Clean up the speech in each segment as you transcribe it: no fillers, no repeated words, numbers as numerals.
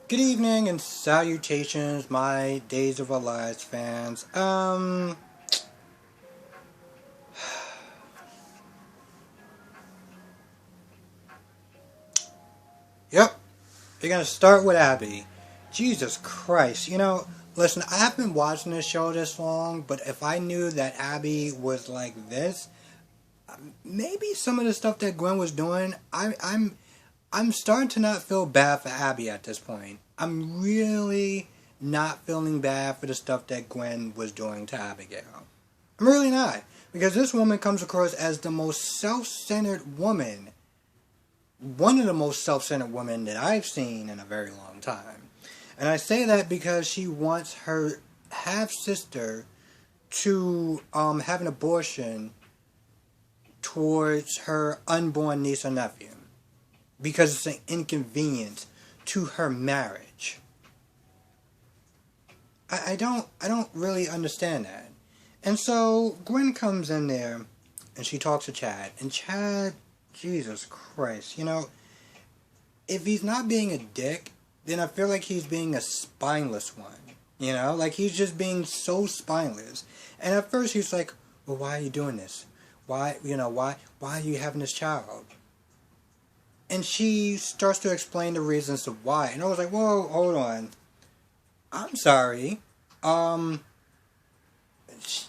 Good evening and salutations, my Days of Our Lives fans. Yep, you're gonna start with Abby. Jesus Christ, listen, I haven't been watching this show this long, but if I knew that Abby was like this, maybe some of the stuff that Gwen was doing, I'm starting to not feel bad for Abby at this point. I'm really not feeling bad for the stuff that Gwen was doing to Abigail. I'm really not. Because this woman comes across as the most self-centered woman. One of the most self-centered women that I've seen in a very long time. And I say that because she wants her half-sister to have an abortion towards her unborn niece or nephew. Because it's an inconvenience to her marriage. I don't really understand that. And so Gwen comes in there and she talks to Chad. And Chad, Jesus Christ, if he's not being a dick, then I feel like he's being a spineless one. Like he's just being so spineless. And at first he's like, well, why are you doing this? Why are you having this child? And she starts to explain the reasons of why. And I was like, whoa, hold on. I'm sorry.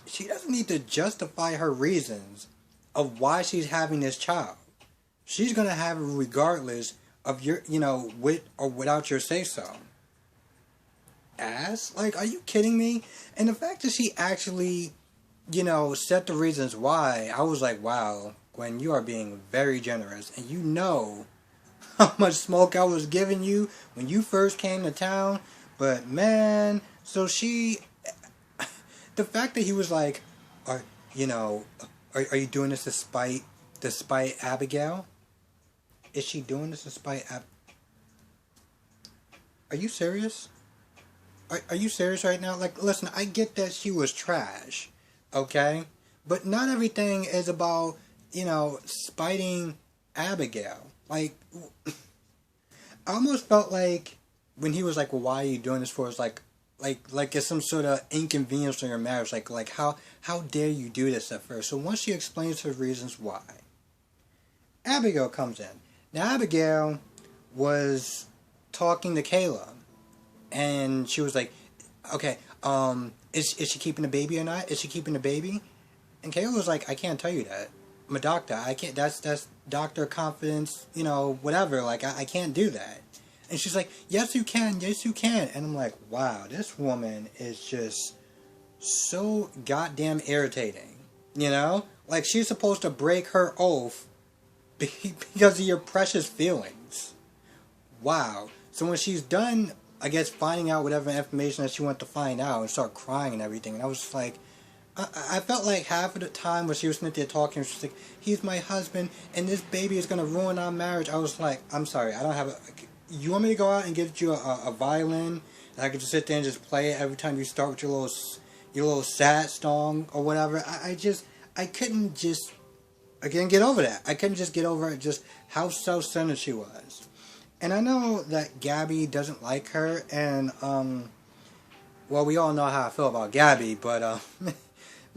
She doesn't need to justify her reasons of why she's having this child. She's going to have it regardless of your, with or without your say-so. Ass? Like, are you kidding me? And the fact that she actually, set the reasons why, I was like, wow, Gwen, you are being very generous. And you know how much smoke I was giving you when you first came to town. But man, so the fact that he was like, are are you doing this despite Abigail? Is she doing this despite Are you serious? Are you serious right now? Like, listen, I get that she was trash, okay? But not everything is about, spiting Abigail. Like, I almost felt like when he was like, well, why are you doing this for? It's like it's some sort of inconvenience in your marriage. Like how dare you do this at first? So once she explains her reasons why, Abigail comes in. Now Abigail was talking to Kayla, and she was like, okay, is she keeping the baby or not? Is she keeping the baby? And Kayla was like, I can't tell you that. I'm a doctor. I can't. That's doctor confidence. Whatever. Like I can't do that. And she's like, yes, you can. Yes, you can. And I'm like, wow, this woman is just so goddamn irritating. Like she's supposed to break her oath because of your precious feelings. Wow. So when she's done, I guess, finding out whatever information that she wanted to find out and start crying and everything, and I was just like, I felt like half of the time when she was sitting there talking, she was like, he's my husband, and this baby is going to ruin our marriage. I was like, I'm sorry, I don't have a... You want me to go out and get you a violin, and I could just sit there and just play it every time you start with your little sad song or whatever? I couldn't get over that. I couldn't just get over just how self-centered she was. And I know that Gabby doesn't like her, and, well, we all know how I feel about Gabby, but,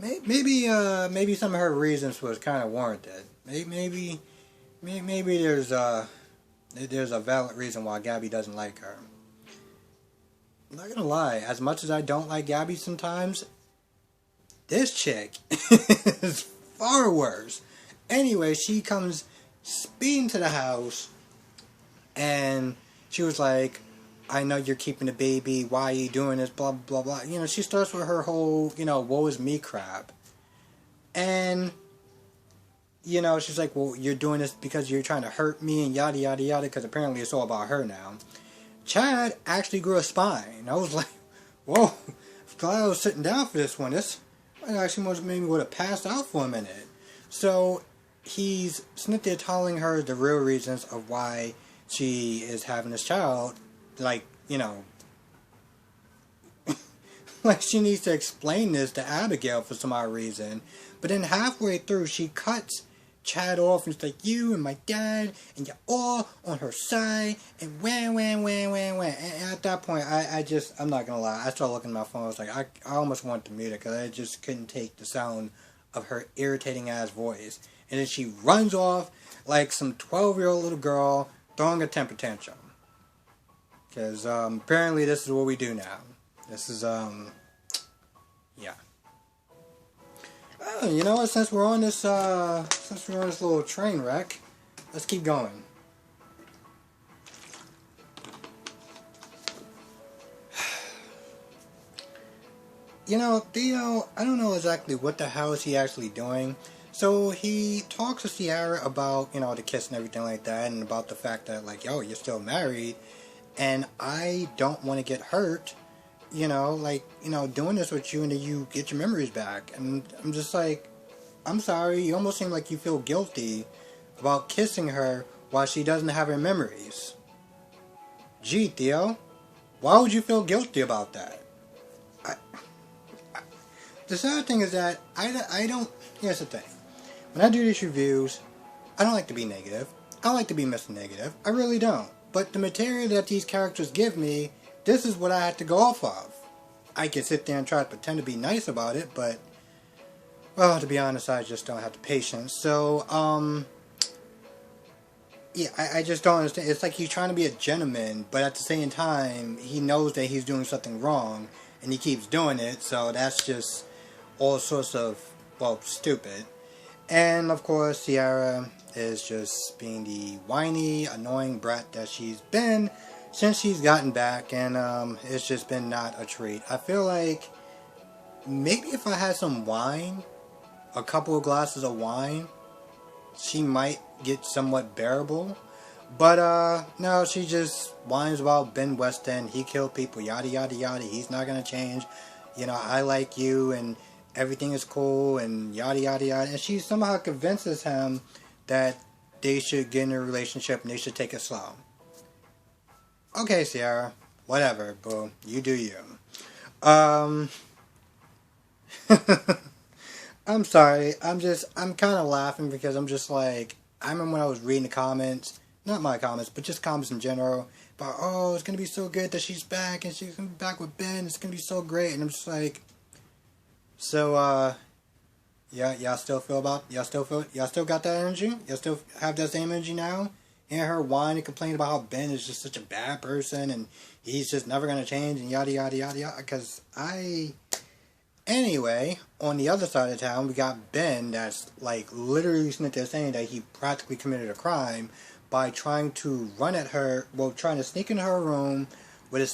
maybe some of her reasons was kind of warranted. Maybe there's a valid reason why Gabby doesn't like her. I'm not gonna lie, as much as I don't like Gabby sometimes, this chick is far worse. Anyway, she comes speeding to the house, and she was like, I know you're keeping the baby, why are you doing this, blah, blah, blah. She starts with her whole, woe is me crap. And, she's like, well, you're doing this because you're trying to hurt me and yada, yada, yada, because apparently it's all about her now. Chad actually grew a spine. I was like, whoa, I'm glad I was sitting down for this one. This actually maybe would have passed out for a minute. So, he's sitting there telling her the real reasons of why she is having this child. Like, like she needs to explain this to Abigail for some odd reason. But then halfway through, she cuts chat off and it's like you and my dad and you're all on her side and wah. And at that point, I'm not gonna lie, I started looking at my phone. I was like, I almost wanted to mute it because I just couldn't take the sound of her irritating ass voice. And then she runs off like some 12-year-old little girl throwing a temper tantrum. Because apparently this is what we do now. This is, yeah. Oh, you know what? Since we're on this little train wreck, let's keep going. You know, Theo, I don't know exactly what the hell is he actually doing. So he talks to Ciara about, you know, the kiss and everything like that, and about the fact that, like, yo, you're still married, and I don't want to get hurt, you know, like, you know, doing this with you, and then you get your memories back. And I'm just like, I'm sorry, you almost seem like you feel guilty about kissing her while she doesn't have her memories. Gee, Theo, why would you feel guilty about that? The sad thing is that I don't, here's the thing. When I do these reviews, I don't like to be negative. I don't like to be Mr. Negative. I really don't. But the material that these characters give me, this is what I have to go off of. I can sit there and try to pretend to be nice about it, but, well, to be honest, I just don't have the patience. So, yeah, I just don't understand. It's like he's trying to be a gentleman, but at the same time, he knows that he's doing something wrong, and he keeps doing it, so that's just all sorts of, well, stupid. And, of course, Ciara is just being the whiny, annoying brat that she's been since she's gotten back, and it's just been not a treat. I feel like maybe if I had some wine, a couple of glasses of wine, she might get somewhat bearable. But no, she just whines about Ben Weston. He killed people, yada yada yada. He's not gonna change. You know, I like you, and everything is cool, and yada yada yada. And she somehow convinces him that they should get in a relationship and they should take it slow. Okay, Ciara, whatever, boo. You do you. Um, I'm sorry. I'm kind of laughing because I'm just like, I remember when I was reading the comments, not my comments, but just comments in general, about, oh, it's going to be so good that she's back, and she's going to be back with Ben, it's going to be so great, and I'm just like, so, yeah, y'all still got that energy? Y'all still have that same energy now? And her whine and complain about how Ben is just such a bad person, and he's just never going to change, and yada yada yada yada, because anyway, on the other side of town, we got Ben that's, like, literally sitting there saying that he practically committed a crime by trying to run at her, well, trying to sneak into her room with a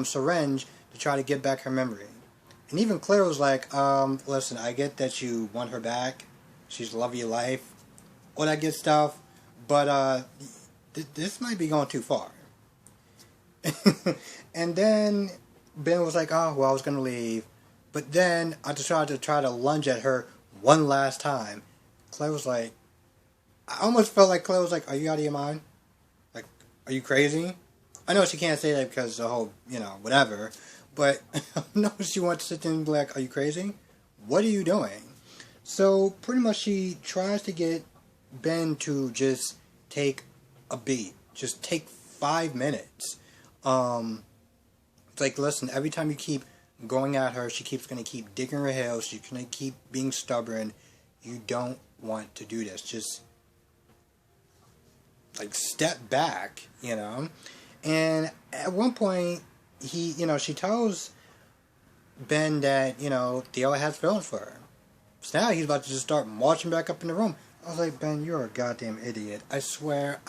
syringe to try to get back her memory. And even Claire was like, listen, I get that you want her back. She's the love of your life. All that good stuff. But, this might be going too far. And then Ben was like, oh, well, I was going to leave. But then I decided to try to lunge at her one last time. Claire was like, I almost felt like Claire was like, are you out of your mind? Like, are you crazy? I know she can't say that because the whole, you know, whatever. But no, she wants to sit there and be like, are you crazy? What are you doing? So pretty much she tries to get Ben to just take a beat. Just take 5 minutes. It's like, listen, every time you keep going at her, she keeps going to keep digging her heels. She's going to keep being stubborn. You don't want to do this. Just, like, step back, you know. And at one point, she tells Ben that, you know, Theo has feelings for her. So now he's about to just start marching back up in the room. I was like, Ben, you're a goddamn idiot. I swear.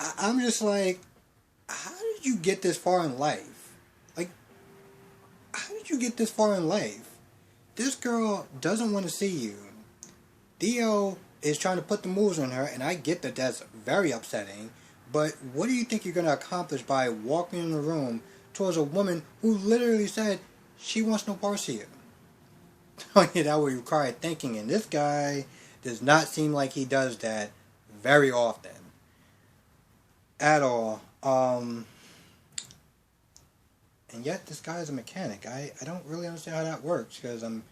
I'm just like, how did you get this far in life? Like, how did you get this far in life? This girl doesn't want to see you. Theo is trying to put the moves on her, and I get that that's very upsetting, but what do you think you're going to accomplish by walking in the room towards a woman who literally said she wants no parts of you? That would require thinking, and this guy does not seem like he does that very often. At all. And yet this guy is a mechanic. I don't really understand how that works, because I'm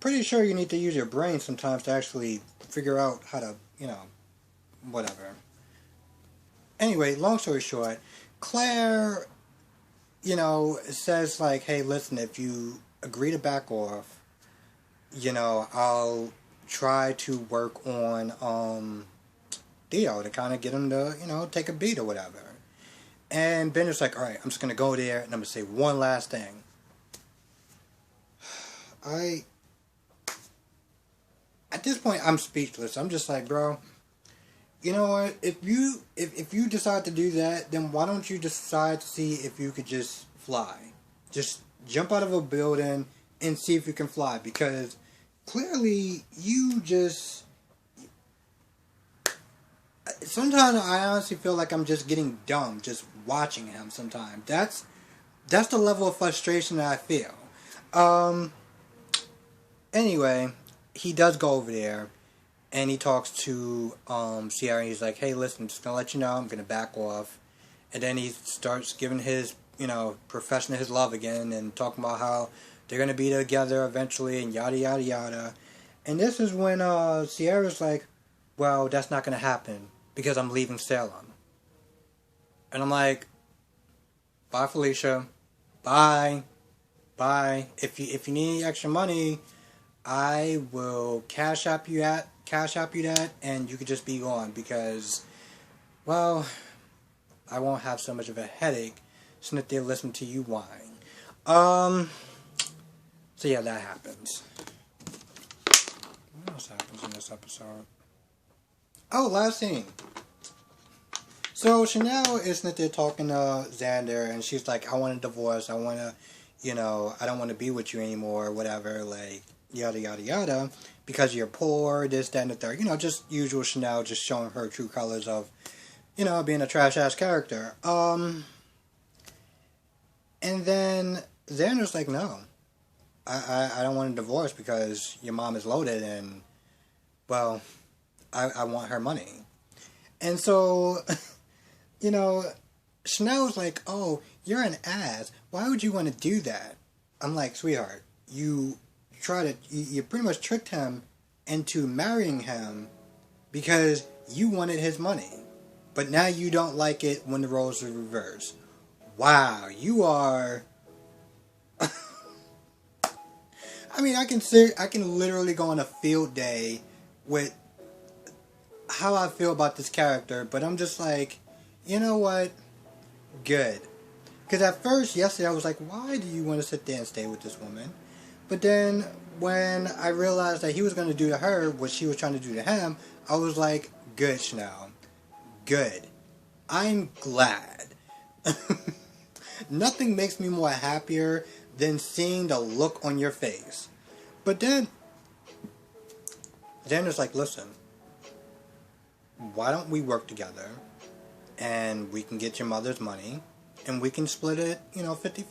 pretty sure you need to use your brain sometimes to actually figure out how to, whatever. Anyway, long story short, Claire, says like, hey, listen, if you agree to back off, I'll try to work on Theo to kind of get him to, take a beat or whatever. And Bender's like, all right, I'm just going to go there and I'm going to say one last thing. At this point, I'm speechless. I'm just like, bro, you know what? If you decide to do that, then why don't you decide to see if you could just fly? Just jump out of a building and see if you can fly. Because clearly, you just... Sometimes I honestly feel like I'm just getting dumb just watching him sometimes. That's the level of frustration that I feel. Anyway, he does go over there and he talks to Sierra and he's like, hey, listen, just gonna let you know, I'm gonna back off. And then he starts giving his, profession of his love again and talking about how they're gonna be together eventually and yada yada yada. And this is when Sierra's like, well, that's not gonna happen because I'm leaving Salem. And I'm like, bye, Felicia. Bye. Bye. If you need any extra money, I will cash app you that, and you could just be gone because, well, I won't have so much of a headache sitting there listening to you whine. So yeah, that happens. What else happens in this episode? Oh, last scene. So Chanel is sitting there talking to Xander, and she's like, I want a divorce, I want to, I don't want to be with you anymore, whatever, like, yada yada yada, because you're poor, this, that, and the third. Just usual Chanel, just showing her true colors of, being a trash ass character. And then Xander's like, no, I don't want a divorce because your mom is loaded and, well, I want her money. And so, Chanel's like, oh, you're an ass. Why would you want to do that? I'm like, sweetheart, you pretty much tricked him into marrying him because you wanted his money. But now you don't like it when the roles are reversed. Wow, you are... I mean, I can literally go on a field day with how I feel about this character, but I'm just like, you know what? Good. Because at first, yesterday, I was like, why do you want to sit there and stay with this woman? But then, when I realized that he was going to do to her what she was trying to do to him, I was like, good, Chanel. Good. I'm glad. Nothing makes me more happier than seeing the look on your face. But then, Xander's like, listen, why don't we work together and we can get your mother's money and we can split it, 50-50.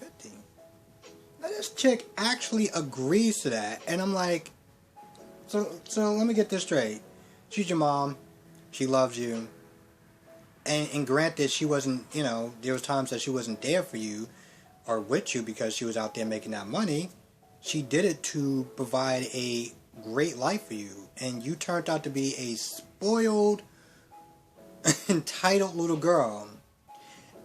Now this chick actually agrees to that, and I'm like, so let me get this straight. She's your mom, she loves you, and granted she wasn't, there was times that she wasn't there for you or with you because she was out there making that money. She did it to provide a great life for you, and you turned out to be a spoiled, entitled little girl.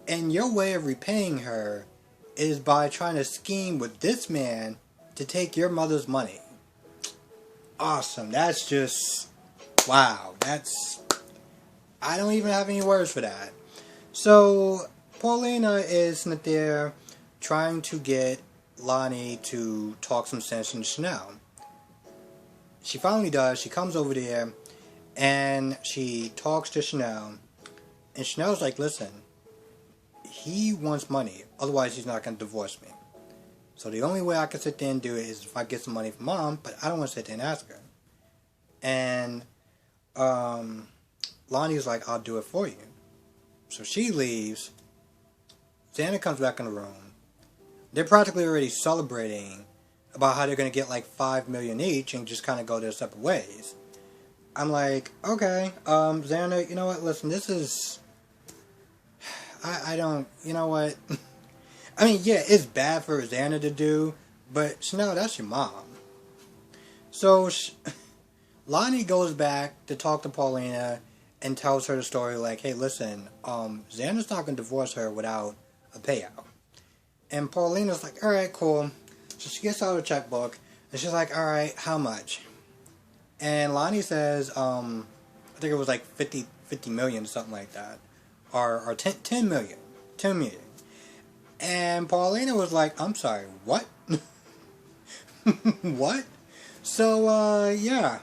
And your way of repaying her is by trying to scheme with this man to take your mother's money. Awesome. That's just... wow. I don't even have any words for that. So, Paulina is there trying to get Lonnie to talk some sense into Chanel. She finally does. She comes over there and she talks to Chanel. And Chanel's like, listen, he wants money, otherwise he's not going to divorce me. So the only way I can sit there and do it is if I get some money from mom, but I don't want to sit there and ask her. And Lonnie's like, I'll do it for you. So she leaves. Xander comes back in the room. They're practically already celebrating about how they're going to get like $5 million each and just kind of go their separate ways. I'm like, okay, Xander, you know what, listen, this is... I don't, you know what? I mean, yeah, it's bad for Xander to do, but Chanel, that's your mom. So Lonnie goes back to talk to Paulina and tells her the story like, hey, listen, Xander's not going to divorce her without a payout. And Paulina's like, alright, cool. So she gets out her checkbook, and she's like, alright, how much? And Lonnie says, I think it was like 50 million, something like that. Or 10 million. 10 million. And Paulina was like, I'm sorry, what? What? So, yeah.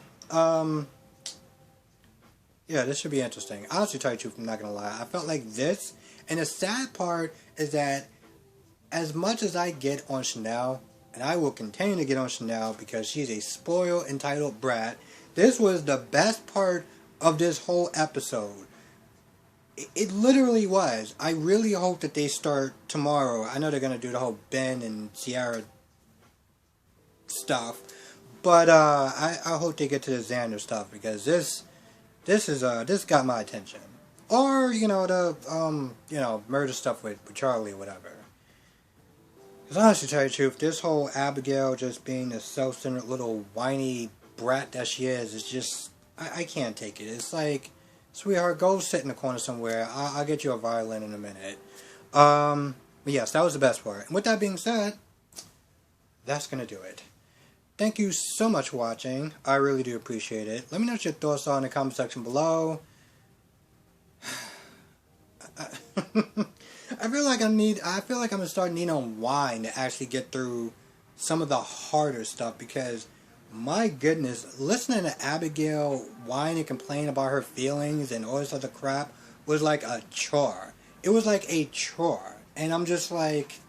Yeah, this should be interesting. Honestly, tell you the truth, I'm not gonna lie. I felt like this, and the sad part is that as much as I get on Chanel, and I will continue to get on Chanel because she's a spoiled, entitled brat, this was the best part of this whole episode. It literally was. I really hope that they start tomorrow. I know they're gonna do the whole Ben and Ciara stuff, but I hope they get to the Xander stuff because this got my attention. Or the murder stuff with Charlie or whatever. Because honestly, to tell you the truth, this whole Abigail just being the self-centered little whiny brat that she is just I can't take it. It's like, sweetheart, go sit in the corner somewhere. I'll get you a violin in a minute. But yes, that was the best part. And with that being said, that's gonna do it. Thank you so much for watching. I really do appreciate it. Let me know what your thoughts are in the comment section below. I feel like I'm gonna start needing on wine to actually get through some of the harder stuff because my goodness, listening to Abigail whine and complain about her feelings and all this other crap was like a chore. It was like a chore. And I'm just like,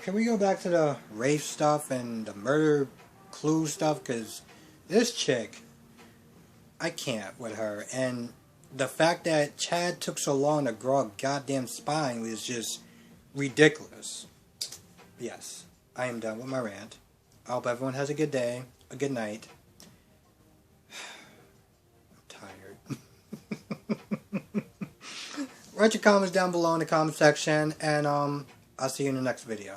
can we go back to the Rafe stuff and the murder clue stuff? Because this chick, I can't with her. And the fact that Chad took so long to grow a goddamn spine was just ridiculous. Yes, I am done with my rant. I hope everyone has a good day, a good night. I'm tired. Write your comments down below in the comment section, and I'll see you in the next video.